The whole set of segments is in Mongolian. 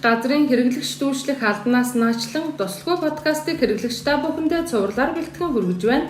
Газрын хэрэглэгч дүүшлэх албанаас наачлан Дусалгүй подкастыг хэрэглэгч та бүхэндээ цувралаар бэлтгэн хүргэж байна.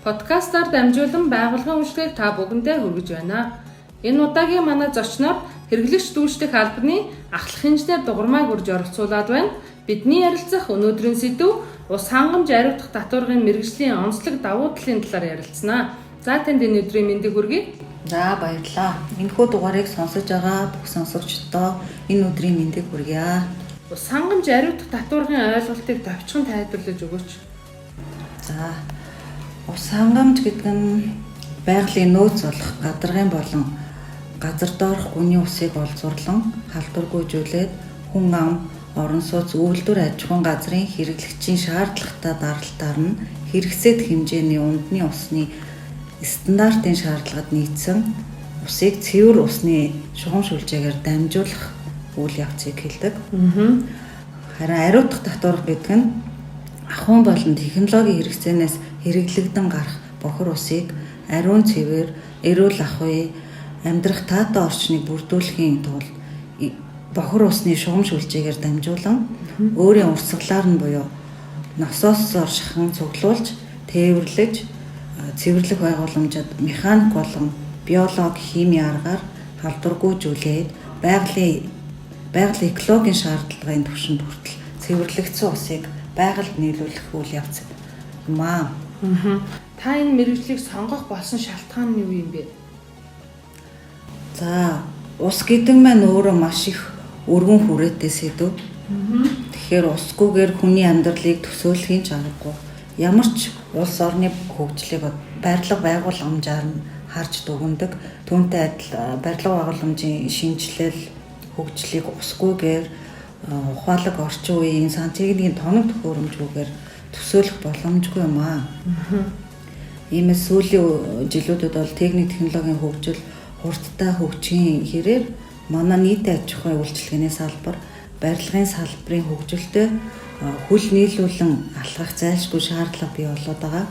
Подкастаар дамжуулан байгууллагын үйлчлэгийг та бүхэндээ хүргэж байна. Энэ удаагийн манай зочноор хэрэглэгч дүүшлэх албаны ахлах инженер Дугармайг урьж оролцуулаад байна. Бидний ярилцах өнөөдрийн сэдэв ус хангамж ариутгах татваргын мэргэжлийн онцлог давуу талын талаар ярилцсанаа. За танд энэ өдрийн мэндийг хүргэе. За баярлалаа. Энэхүү дугаарыг сонсож байгаа бүх сонсогчдоо энэ өдрийн мэндийг хүргье. Ус хангамж ариутгах татваргын ойлголтыг товчхон тайлбарлаж өгөөч. За ус хангамж гэдэг нь байгалийн нөөц болох гадаргын болон газар доорх гүний усыг олзуурлан халдваргүйжүүлээд хүн ам, орон сууц, үйлдвэр аж ахуйн газрын хэрэглэгчийн шаардлагатай даралтаар нь хэрэгцээд хэмжээний унтны усны стандартын шаардлагад нийцсэн усыг цэвэр усны шугам шүлжээгээр дамжуулах үйл явцыг хэлдэг. Харин ариутгах татварга гэдэг нь ахуйн болон технологийн хэрэгцээнээс хэрэглэгдэн гарах бохир усыг ариун цэвэр, эрүүл ахуй, амьдрах таатай орчныг бүрдүүлэхийн тулд бохир усны шугам шүлжээгээр дамжуулан өөрийн урсгалаар нь буюу насосоор шахан цуглуулж, тээвэрлэж цэвэрлэх байгууламжид механик болон биологи, химийн аргаар халдваргүйжүүлээд байгалийн экологийн шаардлагын түвшинд хүртэл цэвэрлэгдсэн усыг байгальд нийлүүлэх үйл явц юм аа. Та энэ мэргэжлийг сонгох болсон шалтгаан нь юу юм бэ? За, ус гэдэг маань өөрөө маш их өргөн хүрээтэй сэдв. Тэгэхээр усгүйгээр хүний амьдралыг төсөөлөхийн чаргагүй. Ямар ч улс орны хөгжлийг барилга байгууламжаар нь харж дүгнэдэг. Түүнтэй адил барилга байгууламжийн шинжилэл хөгжлийг усгүйгээр ухаалаг орчин үеийн сан техникийн тоног төхөөрөмжгүйгээр төсөөлөх боломжгүй юм аа. Иймээс сүүлийн жилүүдэд бол техник технологийн хөгжил хурдтай хөгжихийн хэрээр манай нийт аж ахуйн үйлчилгээний салбар, барилгын салбарын хөгжилтэй хүл нийлүүлэн алхах зайлшгүй шаардлага бий болоод байгаа.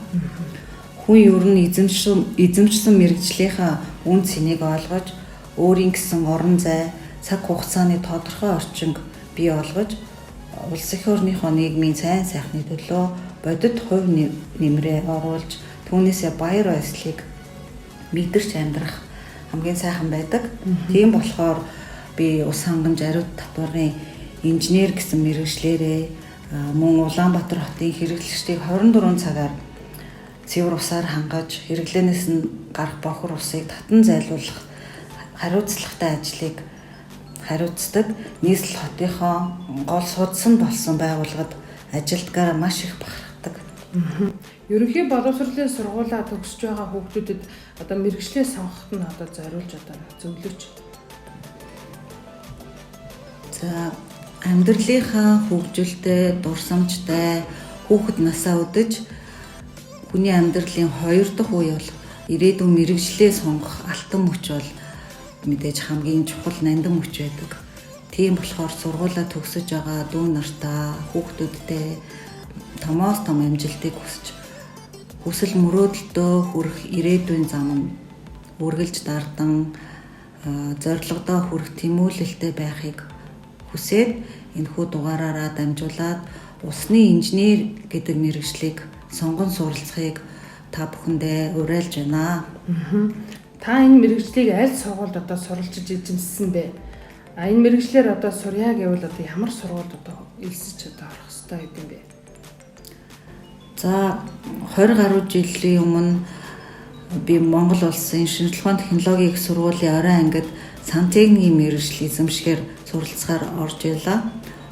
Хүн ер нь эзэмшсэн мэргэжлийнхаа үн цэнийг ойлгож, өөрийн гэсэн орон зай, цаг хугацааны тодорхой орчинг бий болгож, улс их орныхоо нийгмийн сайн сайхны төлөө бодит хувь нэмрээ оруулж, түүнээсээ баяр баясгалыг мэдэрч амьдрах хамгийн сайхан байдаг. Тийм болохоор би ус хангамж ариут татваргын инженер гэсэн мэргэжлээрээ мөн Улаанбаатар хотын хэрэглэгчдийг 24 цагаар цэвэр усаар хангаж, хэрэглэнээс нь гарах бохир усыг татан зайлуулах хариуцлагатай ажлыг хариуцдаг. Нийслэл хотынхоо гол судсан болсон байгууллагад ажилтгаараа маш их бахархдаг. Ерөнхий боловсролын сургуулаа төгсөж байгаа хүүхдүүдэд одоо мэргэжлээ сонгоход нь одоо зориулж одоо зөвлөж. За амьдралынхаа хөгжилтэй, дурсамжтай хүүхэд насаа өдөж хүний амьдралын 2 дахь үе бол ирээдүйн мэргэжлээ сонгох алтан мөч бол мэдээж хамгийн чухал нандин мөч байдаг. Тийм болохоор сургуулаа төгсөж байгаа дүү нартаа хүүхдүүдтэй томоос том амжилтыг хүсэж хүсэл мөрөөдөлтөө хүрэх ирээдүйн зам нь үргэлж дардан зорилгодоо хүрэх тэмүүлэлтэй байхыг хүсээд энэхүү дугаараараа дамжуулаад усны инженер гэдэг мэргэжлийг сонгон суралцахыг та бүхэндээ уриалж байна. Та энэ мэргэжлийг аль сургуульд одоо суралцж эзэмссэн бэ? Энэ мэргэжлэр одоо сурья гэвэл одоо ямар сургуульд одоо элсэж одоо орох хэрэгтэй гэдэг юм бэ? За 20 гаруй жилийн өмнө би Монгол улсын шинжлэх ухааны технологийн их сургуулийн орой ангид сантехникийн мэргэжил эзэмшгээр суралцахаар орж ирлаа.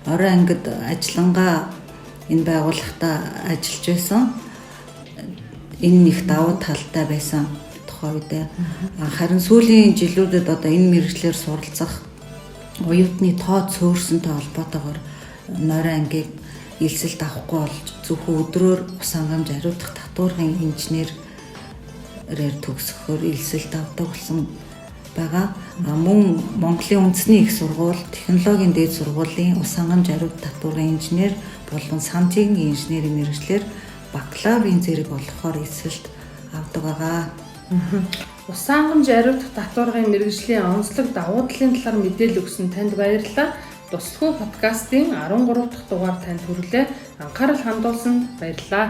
Орой ангид ажиллангаа энэ байгууллагата ажиллаж байсан. Энэ нэг давуу талтай байсан тухай үед. Харин сүүлийн жилүүдэд одоо энэ мэргэжлэр суралцах оюутны тоо цөөрсөнтэй холбоотойгоор орой ангийг элсэлд авахгүй болж зөвхөн өдрөөр ус хангамж ариутгах татваргын инженерээр төгсөхөөр элсэлд авдаг болсон байгаа. Мөн Монголын үндэсний их сургууль, технологийн дээд сургуулийн ус хангамж ариут татваргын инженер, болон сан техникийн инженерийн мэргэжлэр бакалаврын зэрэг олгохоор эсэлт авдаг байгаа. Усангамж ариутгах татваргын мэргэжлийн онцлог давуу талын талаар мэдээлэл өгсөн танд баярлалаа. Туслахуй подкастын 13 дахь дугаар танд хүрэлээ. Анхаарал хандуулсанд баярлалаа.